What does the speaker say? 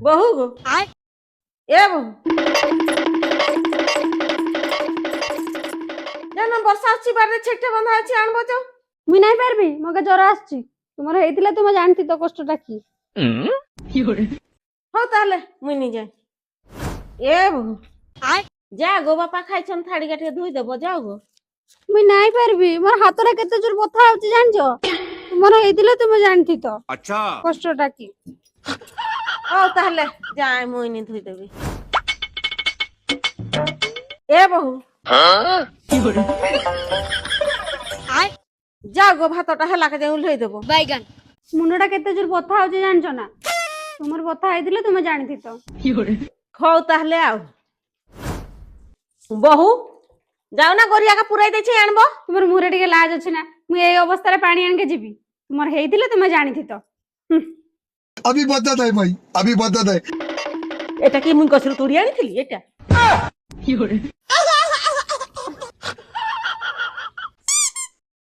বহু গো এ বহু জান বর্ষা আসছি বাড়িতে ছেকটে বন্ধা আছে আনবো তো মুই নাই পারবি মগে জ্বর আসছি তোমার হইতিলে তুমি জানতি তো কষ্টটা কি হও তাহলে মুই নি যাই এ বহু যা গো বাপা খাইছন থাড়ি গাঠিয়ে ধুই দেবো যাও গো মুই নাই পারবি মোর হাতরে কেতে জোর ব্যথা হচ্ছে জানছো তোমার হইতিলে তুমি জানতি তো अच्छा কষ্টটা কি হও তাহলে যাই মুই নি ধুই দেবি এ বহু যা গো ভাতটা হেলাকে যাই উল্টাই দেবো মুন্ডটা কেতে জোর ব্যথা হচ্ছে জানছো না তোমার ব্যথা হইতিলে তুমি জানতি তো হও তাহলে আও বহু যাও না গড়িয়াকে পুরাই দিয়েছি আনবো তোমার মুহরে টিকে লাজ আছে না মুই এই অবস্থায় পানি আনকে ଯିବି তোমার হইতিলে তুমি জানিতি তো अभी बदत है भाई अभी बदत है এটা কি মুই গছর তুড়ি আনিছিলি এটা